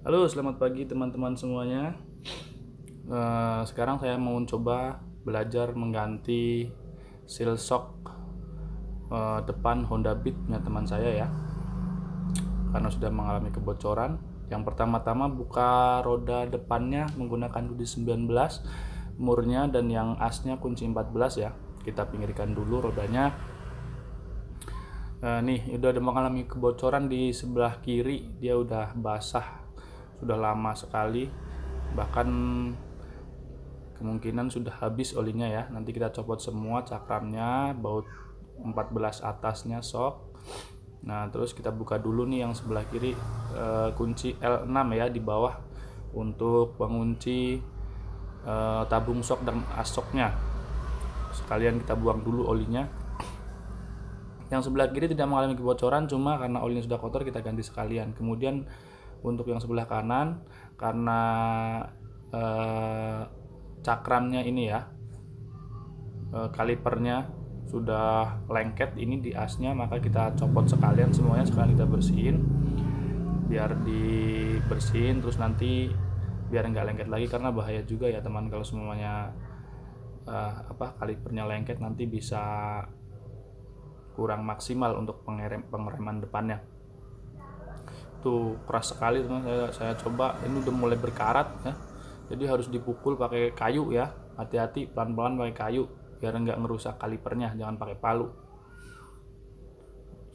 Halo, selamat pagi teman-teman semuanya. Sekarang saya mau coba belajar mengganti seal shock depan Honda Beat punya teman saya ya, karena sudah mengalami kebocoran. Yang pertama-tama buka roda depannya menggunakan kunci 19 murnya, dan yang asnya kunci 14 ya. Kita pinggirkan dulu rodanya. Nih udah ada mengalami kebocoran di sebelah kiri, dia udah basah, sudah lama sekali, bahkan kemungkinan sudah habis olinya ya. Nanti kita copot semua cakramnya, baut 14 atasnya sok. Nah terus kita buka dulu nih yang sebelah kiri, kunci L6 ya di bawah untuk mengunci tabung sok dan asoknya. Sekalian kita buang dulu olinya. Yang sebelah kiri tidak mengalami kebocoran, cuma karena olinya sudah kotor kita ganti sekalian. Kemudian untuk yang sebelah kanan, karena cakramnya ini ya, kalipernya sudah lengket ini di asnya, maka kita copot sekalian semuanya, sekalian kita bersihin biar dibersihin. Terus nanti biar nggak lengket lagi, karena bahaya juga ya teman kalau semuanya kalipernya lengket, nanti bisa kurang maksimal untuk pengereman depannya. Tuh keras sekali teman, saya coba ini udah mulai berkarat ya, jadi harus dipukul pakai kayu ya. Hati-hati, pelan-pelan pakai kayu biar nggak ngerusak kalipernya, jangan pakai palu.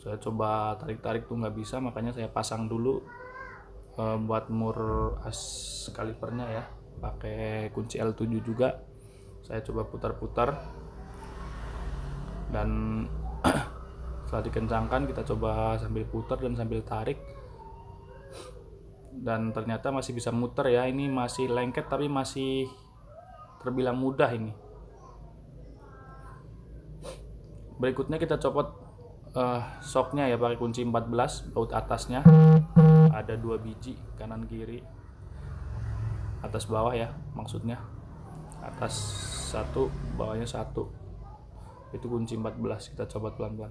Saya coba tarik-tarik tuh nggak bisa, makanya saya pasang dulu buat mur as kalipernya ya, pakai kunci L7 juga. Saya coba putar-putar, dan setelah dikencangkan kita coba sambil putar dan sambil tarik, dan ternyata masih bisa muter ya. Ini masih lengket tapi masih terbilang mudah ini. Berikutnya kita copot shocknya ya pakai kunci 14, baut atasnya ada 2 biji, kanan kiri, atas bawah ya, maksudnya atas 1, bawahnya 1, itu kunci 14. Kita coba pelan-pelan.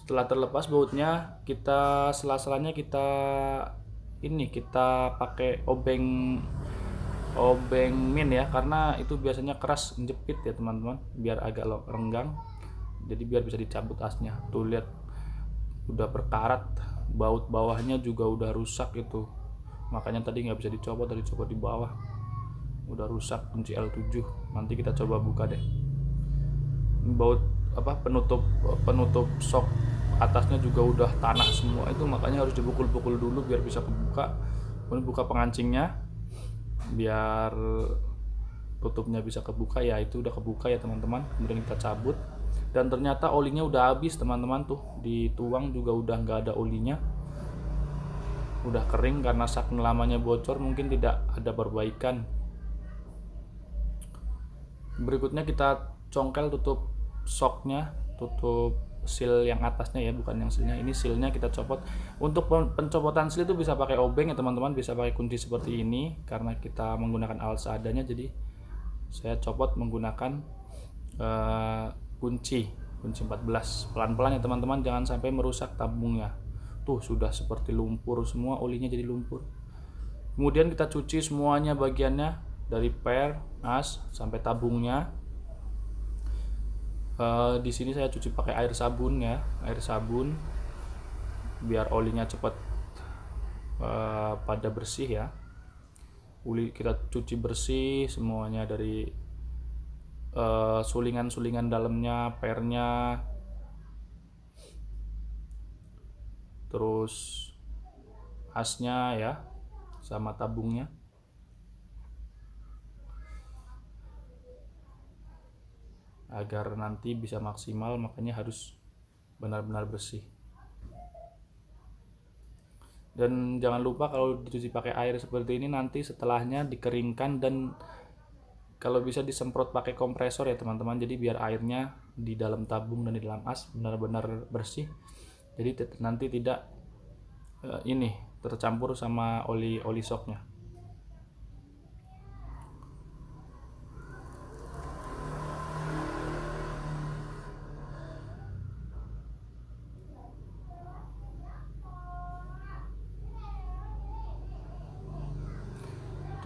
Setelah terlepas bautnya, kita sela-selanya kita pakai obeng min ya, karena itu biasanya keras menjepit ya teman-teman, biar agak renggang, jadi biar bisa dicabut asnya. Tuh lihat udah berkarat, baut bawahnya juga udah rusak itu, makanya tadi nggak bisa dicopot, tadi copot di bawah udah rusak kunci L7. Nanti kita coba buka deh. Baut penutup shock atasnya juga udah tanah semua itu, makanya harus dipukul-pukul dulu biar bisa kebuka. Kemudian buka pengancingnya biar tutupnya bisa kebuka ya. Itu udah kebuka ya teman-teman. Kemudian kita cabut, dan ternyata olinya udah habis teman-teman. Tuh dituang juga udah nggak ada olinya, udah kering karena saking lamanya bocor, mungkin tidak ada perbaikan. Berikutnya kita congkel tutup shocknya, tutup seal yang atasnya ya, bukan yang sealnya. Ini sealnya kita copot. Untuk pencopotan seal itu bisa pakai obeng ya teman-teman, bisa pakai kunci seperti ini, karena kita menggunakan alat seadanya. Jadi saya copot menggunakan kunci 14. Pelan-pelan ya teman-teman, jangan sampai merusak tabungnya. Tuh sudah seperti lumpur semua, olinya jadi lumpur. Kemudian kita cuci semuanya bagiannya, dari per, as, sampai tabungnya. Di sini saya cuci pakai air sabun ya, air sabun biar olinya cepat pada bersih ya. Kita cuci bersih semuanya, dari sulingan-sulingan dalamnya, pernya, terus asnya ya, sama tabungnya. Agar nanti bisa maksimal, makanya harus benar-benar bersih. Dan jangan lupa kalau dicuci pakai air seperti ini, nanti setelahnya dikeringkan, dan kalau bisa disemprot pakai kompresor ya teman-teman. Jadi biar airnya di dalam tabung dan di dalam as benar-benar bersih, jadi nanti tidak tercampur sama oli shocknya.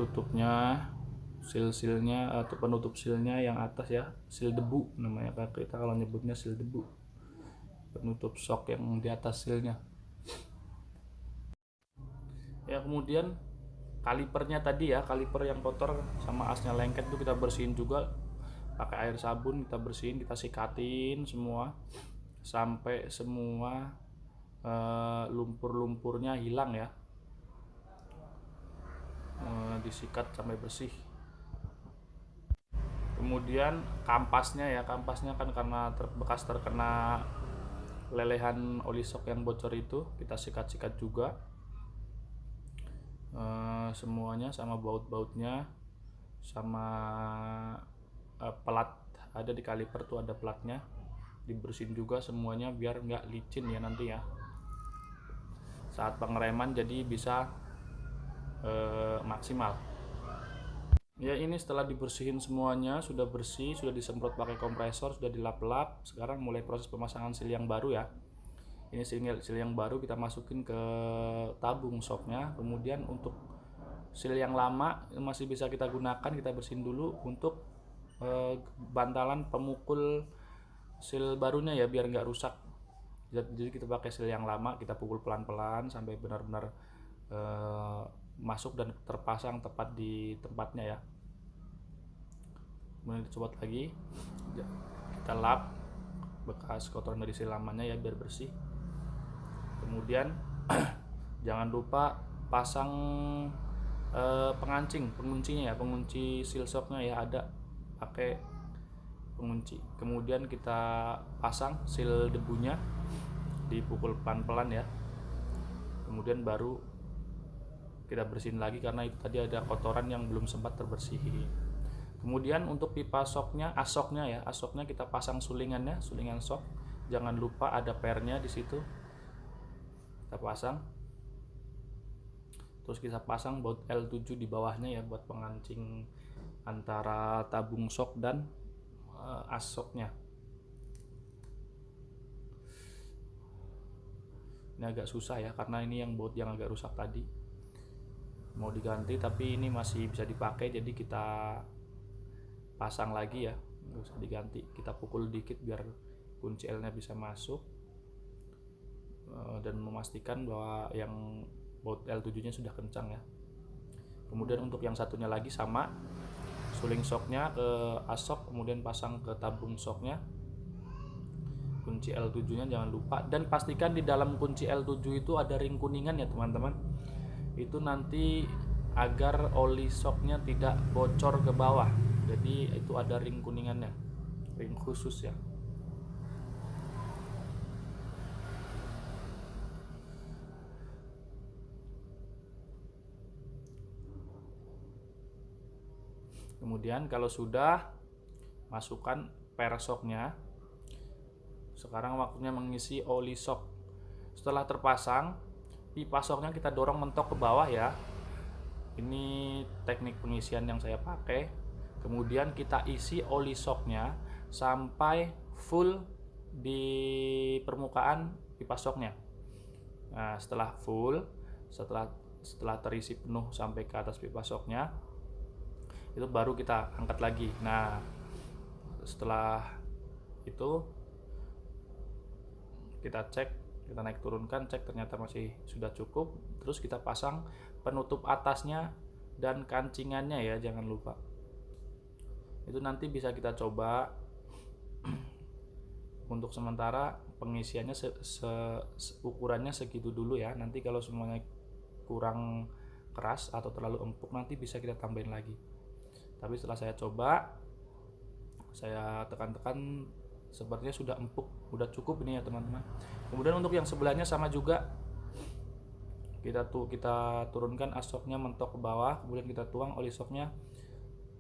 tutupnya, seal-sealnya atau penutup sealnya yang atas ya, seal debu namanya, kita kalau nyebutnya seal debu, penutup shock yang di atas sealnya ya. Kemudian kalipernya tadi ya, kaliper yang kotor sama asnya lengket itu kita bersihin juga pakai air sabun, kita bersihin, kita sikatin semua sampai semua lumpur-lumpurnya hilang ya, disikat sampai bersih. Kemudian kampasnya ya, kampasnya kan karena bekas terkena lelehan oli shock yang bocor itu, kita sikat-sikat juga semuanya, sama baut-bautnya, sama pelat ada di kaliper tuh, ada pelatnya, dibersihin juga semuanya biar nggak licin ya nanti ya saat pengereman, jadi bisa maksimal ya. Ini setelah dibersihin semuanya, sudah bersih, sudah disemprot pakai kompresor, sudah dilap-lap. Sekarang mulai proses pemasangan seal yang baru ya. Ini seal yang baru kita masukin ke tabung shocknya. Kemudian untuk seal yang lama masih bisa kita gunakan, kita bersihin dulu untuk bantalan pemukul seal barunya ya, biar nggak rusak. Jadi kita pakai seal yang lama, kita pukul pelan-pelan sampai benar-benar masuk dan terpasang tepat di tempatnya ya. Kemudian kita coba lagi, kita lap bekas kotoran dari seal lamanya ya biar bersih. Kemudian jangan lupa pasang penguncinya ya, pengunci seal shocknya ya, ada pakai pengunci. Kemudian kita pasang seal debunya, dipukul pelan-pelan ya. Kemudian baru kita bersihin lagi karena itu tadi ada kotoran yang belum sempat terbersihin. Kemudian untuk pipa shocknya, asoknya kita pasang sulingannya, sulingan shock. Jangan lupa ada pernya di situ, kita pasang. Terus kita pasang baut L7 di bawahnya ya, buat pengancing antara tabung shock dan asoknya. Ini agak susah ya karena ini yang baut yang agak rusak tadi, mau diganti tapi ini masih bisa dipakai, jadi kita pasang lagi ya, nggak usah diganti. Kita pukul dikit biar kunci L nya bisa masuk dan memastikan bahwa yang baut L7 nya sudah kencang ya. Kemudian untuk yang satunya lagi sama, suling shocknya ke asok, kemudian pasang ke tabung shocknya, kunci L7 nya jangan lupa. Dan pastikan di dalam kunci L7 itu ada ring kuningan ya teman-teman, itu nanti agar oli shocknya tidak bocor ke bawah. Jadi itu ada ring kuningannya, ring khusus ya. Kemudian kalau sudah, masukkan per shocknya. Sekarang waktunya mengisi oli shock. Setelah terpasang, pipa shocknya kita dorong mentok ke bawah ya. Ini teknik pengisian yang saya pakai. Kemudian kita isi oli shocknya sampai full di permukaan pipa shocknya. Nah, setelah full, setelah terisi penuh sampai ke atas pipa shocknya, itu baru kita angkat lagi. Nah, setelah itu kita cek, kita naik turunkan, cek ternyata masih sudah cukup. Terus kita pasang penutup atasnya dan kancingannya ya, jangan lupa. Itu nanti bisa kita coba. Untuk sementara pengisiannya ukurannya segitu dulu ya. Nanti kalau semuanya kurang keras atau terlalu empuk, nanti bisa kita tambahin lagi. Tapi setelah saya coba, saya tekan-tekan, sepertinya sudah empuk, udah cukup ini ya teman-teman. Kemudian untuk yang sebelahnya sama juga, kita turunkan asoknya mentok ke bawah, kemudian kita tuang oli shocknya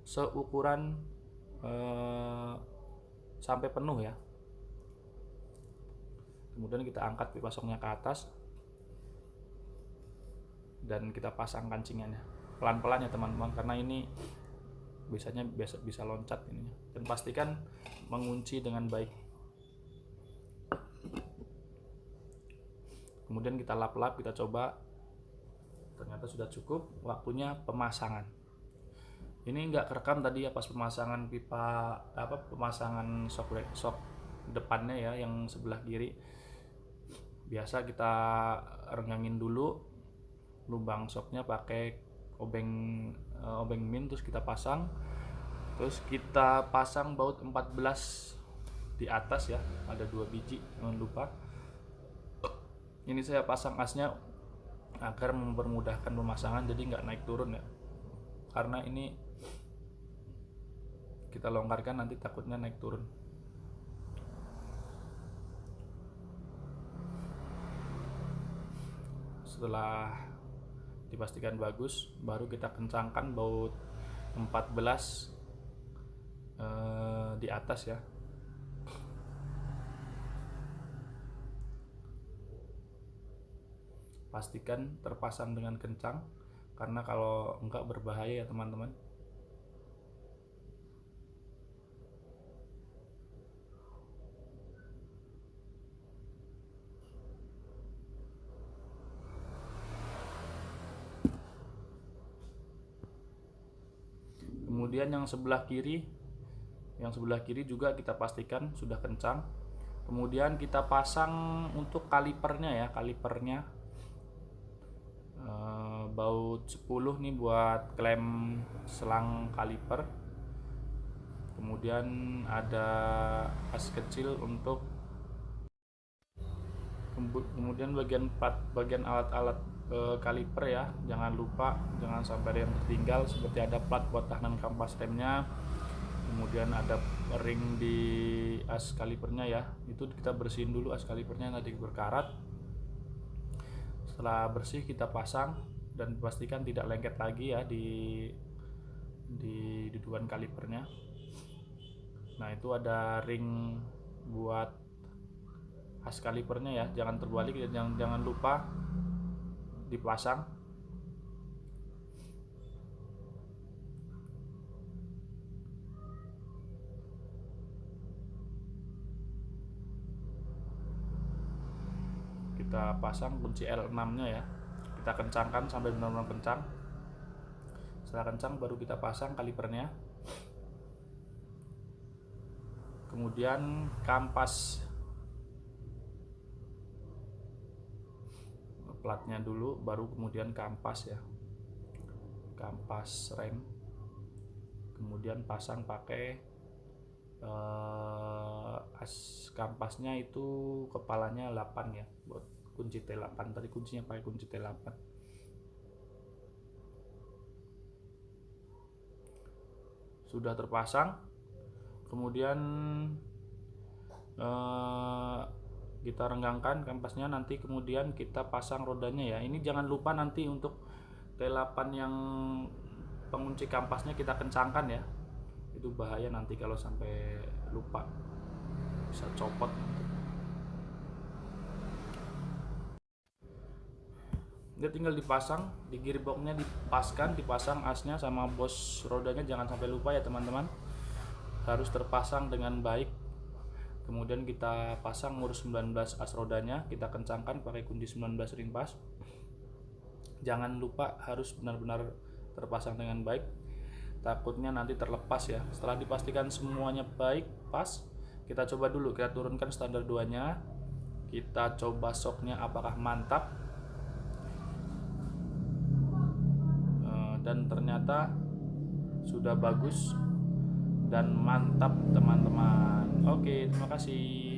seukuran sampai penuh ya. Kemudian kita angkat pipa shocknya ke atas dan kita pasang kancingannya pelan-pelan ya teman-teman, karena ini biasanya bisa loncat ini. Dan pastikan mengunci dengan baik. Kemudian kita lap-lap, kita coba, ternyata sudah cukup. Waktunya pemasangan. Ini nggak kerekam tadi ya pas pemasangan pipa, pemasangan sok depannya ya, yang sebelah kiri. Biasa kita renggangin dulu lubang soknya pakai obeng min, terus kita pasang. Terus kita pasang baut 14 di atas ya, ada 2 biji, jangan lupa. Ini saya pasang asnya agar mempermudahkan pemasangan, jadi nggak naik turun ya, karena ini kita longgarkan nanti takutnya naik turun. Setelah dipastikan bagus, baru kita kencangkan baut 14 di atas ya. Pastikan terpasang dengan kencang, karena kalau enggak berbahaya ya teman-teman. Kemudian yang sebelah kiri juga kita pastikan sudah kencang. Kemudian kita pasang untuk kalipernya ya, baut 10 nih buat klem selang kaliper. Kemudian ada as kecil untuk, kemudian bagian alat-alat kaliper ya, jangan lupa, jangan sampai ada yang tertinggal, seperti ada plat buat tahanan kampas remnya. Kemudian ada ring di as kalipernya ya, itu kita bersihin dulu as kalipernya, nanti berkarat. Setelah bersih kita pasang dan pastikan tidak lengket lagi ya di dudukan kalipernya. Nah, itu ada ring buat as kalipernya ya, jangan terbalik dan jangan lupa dipasang. Kita pasang kunci L6 nya ya, kita kencangkan sampai benar-benar kencang. Setelah kencang baru kita pasang kalipernya. Kemudian kampas platnya dulu, baru kemudian kampas ya, kampas rem. Kemudian pasang pakai as kampasnya itu kepalanya 8 ya, buat kunci T8. Tadi kuncinya pakai kunci T8. Sudah terpasang. Kemudian kita renggangkan kampasnya, nanti kemudian kita pasang rodanya ya. Ini jangan lupa nanti untuk T8 yang pengunci kampasnya kita kencangkan ya, itu bahaya nanti kalau sampai lupa, bisa copot nanti. Dia tinggal dipasang di gearboxnya, dipasang asnya sama bos rodanya, jangan sampai lupa ya teman-teman, harus terpasang dengan baik. Kemudian kita pasang ngurus 19 as rodanya, kita kencangkan pakai kunci 19 ring pas. Jangan lupa harus benar-benar terpasang dengan baik, takutnya nanti terlepas ya. Setelah dipastikan semuanya baik, pas, kita coba dulu, kita turunkan standar 2 nya, kita coba shocknya apakah mantap. Dan ternyata sudah bagus dan mantap teman-teman. Oke, terima kasih.